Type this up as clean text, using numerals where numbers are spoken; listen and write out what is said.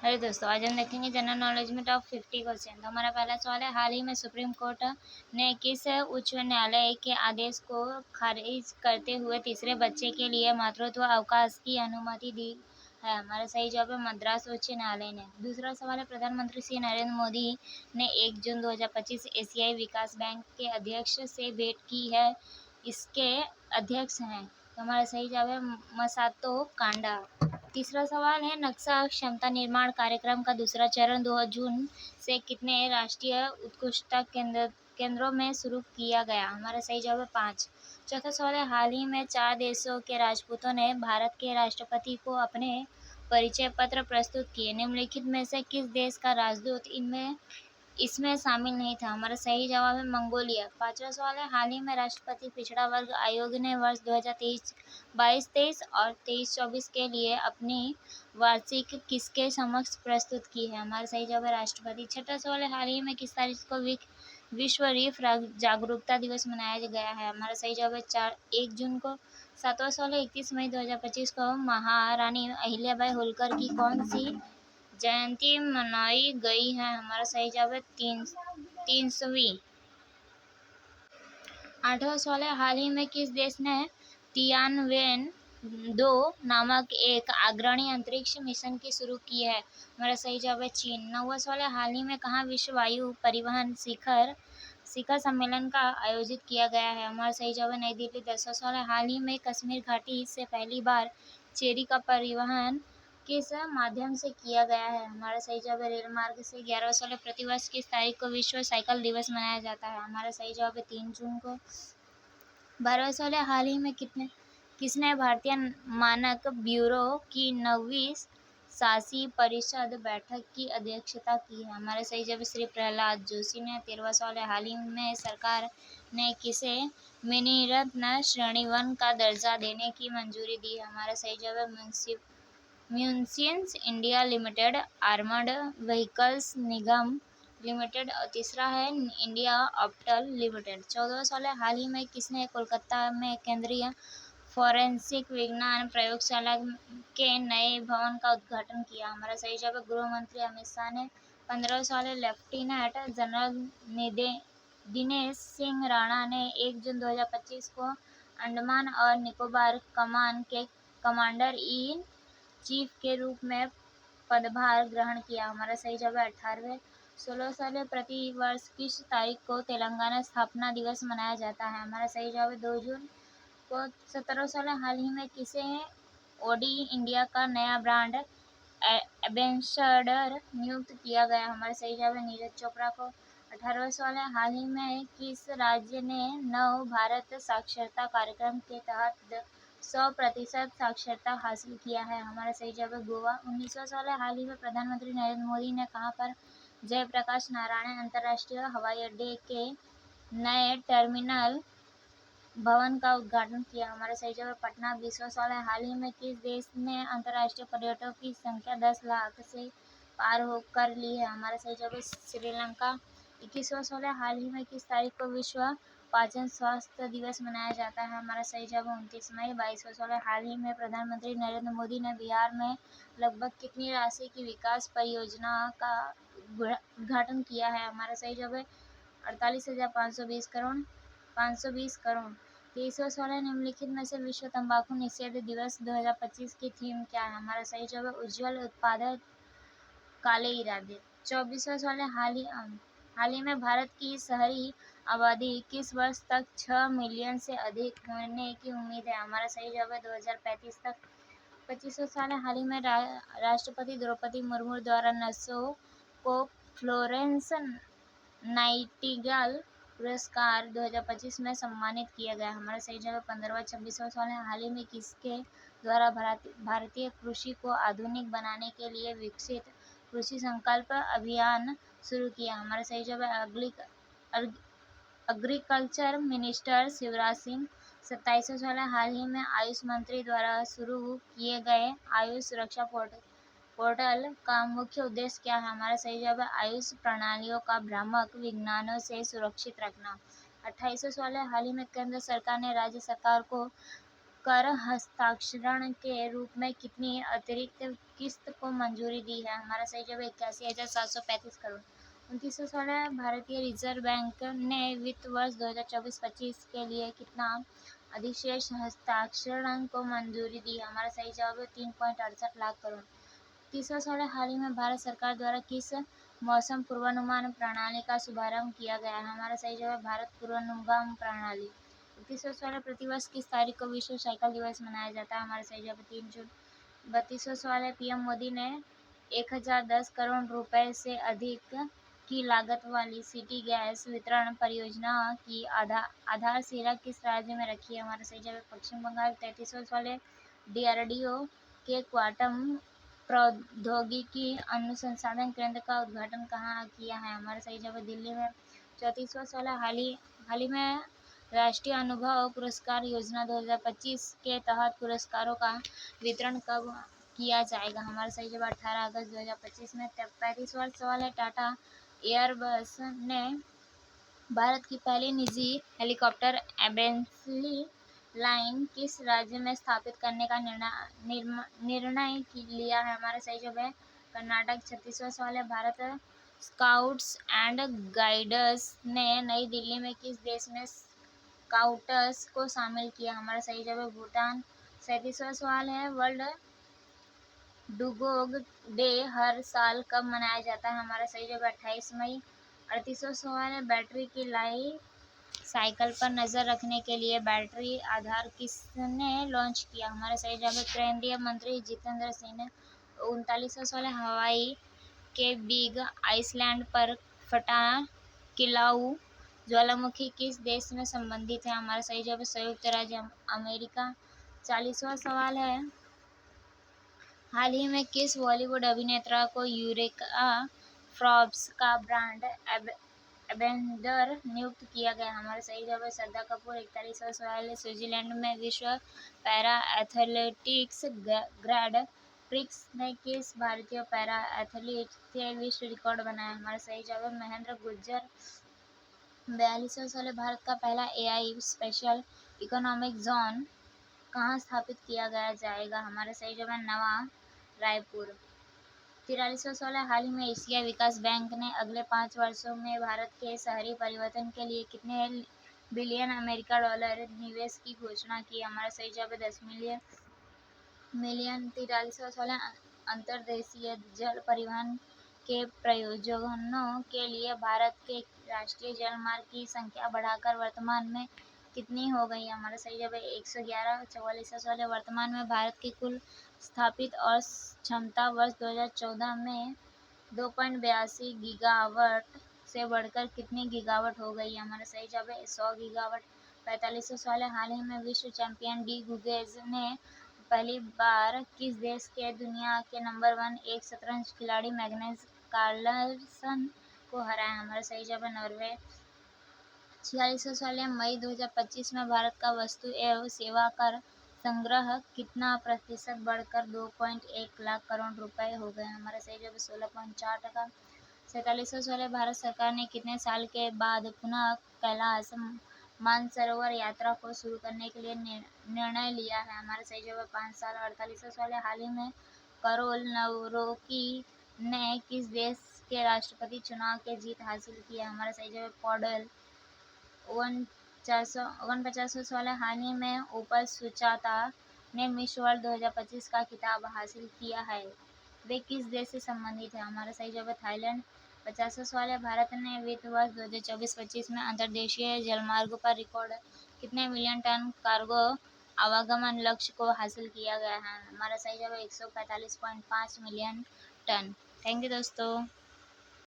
अरे दोस्तों, आज हम देखेंगे जनरल नॉलेज में टॉप 50 क्वेश्चन। तो हमारा पहला सवाल है, हाल ही में सुप्रीम कोर्ट ने किस उच्च न्यायालय के आदेश को खारिज करते हुए तीसरे बच्चे के लिए मातृत्व अवकाश की अनुमति दी है? हमारा सही जवाब है मद्रास उच्च न्यायालय ने। दूसरा सवाल है, प्रधानमंत्री श्री नरेंद्र मोदी ने 1 जून 2025 एशियाई विकास बैंक के अध्यक्ष से भेंट की है। इसके अध्यक्ष हैं, तो हमारा सही जवाब है मसातो कांडा। तीसरा सवाल है, नक्शा क्षमता निर्माण कार्यक्रम का दूसरा चरण 2 जून से कितने राष्ट्रीय उत्कृष्टता केंद्रों में शुरू किया गया? हमारा सही जवाब है 5। चौथा सवाल है, हाल ही में 4 देशों के राजपूतों ने भारत के राष्ट्रपति को अपने परिचय पत्र प्रस्तुत किए। निम्नलिखित में से किस देश का राजदूत इसमें शामिल नहीं था? हमारा सही जवाब है मंगोलिया। पांचवा सवाल है, हाल ही में राष्ट्रपति पिछड़ा वर्ग आयोग ने वर्ष 2023 और 23-24 के लिए अपनी वार्षिक किसके समक्ष प्रस्तुत की है? हमारा सही जवाब है राष्ट्रपति। छठा सवाल है, हाल ही में किस तारीख को विश्व रेफ जागरूकता दिवस मनाया गया है? हमारा सही जवाब है 1 जून को। सातवां सवाल है, 31 मई 2025 को महारानी अहिल्याबाई होलकर की कौन सी जयंती मनाई गई है? हमारा सही जवाब है 300वीं। आठवां सवाल है, हाल ही में किस देश ने तियानवेन 2 नामक एक अग्रणी अंतरिक्ष मिशन की शुरू की है? हमारा सही जवाब है चीन। नौवां सवाल है, हाल ही में कहाँ विश्व वायु परिवहन शिखर सम्मेलन का आयोजित किया गया है? हमारा सही जवाब है नई दिल्ली। 10वां सवाल है, हाल ही में कश्मीर घाटी से पहली बार चेरी का परिवहन किस माध्यम से किया गया है? हमारा सही जवाब है रेल मार्ग से। 11वां सवाल है, प्रतिवर्ष किस तारीख को विश्व साइकिल दिवस मनाया जाता है? हमारा सही जवाब है 3 जून को। 12वां सवाल है, हाल ही में किसने भारतीय मानक ब्यूरो की 9वीं शासी परिषद बैठक की अध्यक्षता की है? हमारे सही जवाब श्री प्रहलाद जोशी ने। 13वां सवाल है, हाल ही में सरकार ने किसे मिनी रत्न श्रेणी 1 का दर्जा देने की मंजूरी दी है? हमारा सही जवाब है munitions India limited, armoured vehicles Nigam limited और तीसरा है इंडिया ऑप्टल लिमिटेड। 14वां सवाल है, हाल ही में किसने कोलकाता में केंद्रीय फोरेंसिक विज्ञान प्रयोगशाला के नए भवन का उद्घाटन किया? हमारा सही जवाब है गृह मंत्री अमित शाह ने। 15वां सवाल है, लेफ्टिनेंट जनरल दिनेश सिंह राणा ने 1 जून 2025 को अंडमान और निकोबार कमान के कमांडर इन चीफ के रूप में पदभार ग्रहण किया? हमारा सही जवाब है 18वें। 16 साल है, प्रति वर्ष किस तारीख को तेलंगाना स्थापना दिवस मनाया जाता है? हमारा सही जवाब है 2 जून को। 17 साल है, हाल ही में किसे ओडी इंडिया का नया ब्रांड एम्बेसडर नियुक्त किया गया? हमारा सही जवाब है नीरज चोपड़ा को। 18वां सवाल है, हाल ही में किस राज्य ने नव भारत साक्षरता कार्यक्रम के तहत 100% साक्षरता हासिल किया है? हमारा सही जवाब है गोवा। 19वां सवाल है, हाल ही में प्रधानमंत्री नरेंद्र मोदी ने कहाँ पर जयप्रकाश नारायण अंतर्राष्ट्रीय हवाई अड्डे के नए टर्मिनल भवन का उद्घाटन किया? हमारा सही जवाब पटना। 20वां सवाल है, हाल ही में किस देश ने अंतर्राष्ट्रीय पर्यटकों की संख्या 10 लाख से पार हो कर ली है? हमारा सही जवाब श्रीलंका। 21वां सवाल है, हाल ही में किस तारीख को विश्व पाचन स्वास्थ्य दिवस मनाया जाता है? हमारा सही जवाब 29 मई। 22वां सवाल है, हाल ही में प्रधानमंत्री नरेंद्र मोदी ने बिहार में लगभग कितनी राशि की विकास परियोजना का उद्घाटन किया है? हमारा सही जवाब है 48,520 करोड़। 23वां सवाल है, निम्नलिखित में से विश्व तंबाकू निषेध दिवस 2025 की थीम क्या है? हमारा सही जवाब है उज्ज्वल उत्पादक काले इरादे। 24वां सवाल है, हाल ही में भारत की शहरी आबादी किस वर्ष तक 6 मिलियन से अधिक होने की उम्मीद है? हमारा सही जवाब है 2035 तक। 25वां सवाल है, हाल ही में राष्ट्रपति द्रौपदी मुर्मू द्वारा नर्सों को फ्लोरेंस नाइटिंगेल पुरस्कार 2025 में सम्मानित किया गया? हमारा सही जवाब 15वां। 26वां सवाल है, हाल ही में किसके द्वारा भारतीय कृषि को आधुनिक बनाने के लिए विकसित कृषि संकल्प अभियान शुरू किया? हमारा सही जवाब है एग्रीकल्चर मिनिस्टर शिवराज सिंह। 27वां सवाल है, हाल ही में आयुष मंत्री द्वारा शुरू किए गए आयुष सुरक्षा पोर्टल का मुख्य उद्देश्य क्या है? हमारा सही जवाब है आयुष प्रणालियों का भ्रामक विज्ञानों से सुरक्षित रखना। 28वां सवाल है, हाल ही में केंद्र सरकार ने राज्य सरकार को कर हस्ताक्षरण के रूप में कितनी अतिरिक्त किस्त को मंजूरी दी है? हमारा सही जवाब 81,735 करोड़। 29 भारतीय रिजर्व बैंक ने वित्त वर्ष 2024-25 के लिए कितना अधिशेष हस्ताक्षरण को मंजूरी दी है? हमारा सही जवाब है 3.68 लाख करोड़। 30वां हाल ही में भारत सरकार द्वारा किस मौसम पूर्वानुमान प्रणाली का शुभारंभ किया गया है? हमारा सही जवाब भारत पूर्वानुमान प्रणाली। 31वां प्रतिवर्ष किस तारीख को विश्व साइकिल दिवस मनाया जाता है? हमारा सही जवाब 3 जून। 32वां पीएम मोदी ने 1010 करोड़ रुपए से अधिक की लागत वाली सिटी गैस वितरण परियोजना की आधारशिला किस राज्य में रखी है? हमारा सही जवाब पश्चिम बंगाल। 33वां डीआरडीओ के क्वांटम प्रौद्योगिकी अनुसंधान केंद्र का उद्घाटन कहाँ किया है? हमारा सही जवाब दिल्ली में। 34वां हाल ही में राष्ट्रीय अनुभव पुरस्कार योजना 2025 के तहत पुरस्कारों का वितरण कब किया जाएगा? हमारा सही जवाब 18 अगस्त 2025 में। 35वां सवाल है, टाटा एयरबस ने भारत की पहली निजी हेलीकॉप्टर असेंबली लाइन किस राज्य में स्थापित करने का निर्णय लिया है? हमारा सही जवाब है कर्नाटक। 36वां सवाल है, भारत स्काउट्स एंड गाइड्स ने नई दिल्ली में किस देश में स्काउट्स को शामिल किया? हमारा सही जवाब है भूटान। 37वां सवाल है, वर्ल्ड डुगोग डे हर साल कब मनाया जाता है? हमारा सही जवाब 28 मई। 38वां सवाल है, बैटरी की लाइफ साइकिल पर नजर रखने के लिए बैटरी आधार किसने लॉन्च किया? हमारा सही जवाब है केंद्रीय मंत्री जितेंद्र सिंह ने। 39वां सवाल है, हवाई के बिग आइसलैंड पर फटा किलाउ ज्वालामुखी किस देश में संबंधित है? हमारा सही जवाब है संयुक्त राज्य अमेरिका। 40वां सवाल है, हाल ही में किस बॉलीवुड अभिनेता को यूरेका फोर्ब्स का ब्रांड एम्बेसडर नियुक्त किया गया? हमारा सही जवाब है श्रद्धा कपूर। 41वां सवाल है, स्विट्जरलैंड में विश्व पैरा एथलेटिक्स ग्रैंड प्रिक्स में किस भारतीय पैरा एथलीट ने विश्व रिकॉर्ड बनाया? हमारा सही जवाब है महेंद्र गुर्जर। 42वां सवाल है, भारत का पहला एआई स्पेशल इकोनॉमिक जोन कहाँ स्थापित किया जाएगा? हमारा सही जवाब है नवा रायपुर। 43वां सवाल है, हाल ही में एशिया विकास बैंक ने अगले 5 वर्षों में भारत के शहरी परिवर्तन के लिए कितने बिलियन अमेरिकी डॉलर निवेश की घोषणा की? हमारा सही जवाब है 10 मिलियन। 43वां सवाल है, अंतर्देशीय जल परिवहन के प्रयोजनों के लिए भारत के राष्ट्रीय जलमार्ग की संख्या बढ़ाकर वर्तमान में कितनी हो गई है? हमारा सही जवाब है 111। 44वां सवाल है, वर्तमान में भारत की कुल स्थापित और क्षमता वर्ष 2014 में 2.82 गीगावाट से बढ़कर कितनी गीगावाट हो गई है? हमारा सही जवाब है 100 गीगावाट। 45वां सवाल है, हाल ही में विश्व चैंपियन डी गुगेज ने पहली बार किस देश के दुनिया के नंबर 1 एक शतरंज खिलाड़ी मैग्नस कार्लसन को हराया? हमारा सही जवाब है नॉर्वे। 46वां सवाल है, मई 2025 में भारत का वस्तु एवं सेवा कर संग्रह कितना प्रतिशत बढ़कर 2.1 लाख करोड़ रुपए हो गए? हमारा सही जवाब 16.4%। 47वां सवाल है, भारत सरकार ने कितने साल के बाद पुनः कैलाश मानसरोवर यात्रा को शुरू करने के लिए निर्णय लिया है? हमारा सही जवाब 5 साल। 48वां सवाल है, हाल ही में करोल नवरोकी ने किस देश के राष्ट्रपति चुनाव के जीत हासिल की है? हमारा सही जवाब पोर्टल। 49वां सवाल है, हाल ही में ऊपर सुचाता ने मिस वर्ल्ड 2025 का खिताब हासिल किया है, वे किस देश से संबंधित है? हमारा सही जवाब है थाईलैंड। 50वां सवाल है, भारत ने वित्त वर्ष 2024-25 में अंतर्देशीय जलमार्गों पर रिकॉर्ड कितने मिलियन टन कार्गो आवागमन लक्ष्य को हासिल किया गया है? हमारा सही जवाब है 145.5 मिलियन टन। थैंक यू दोस्तों।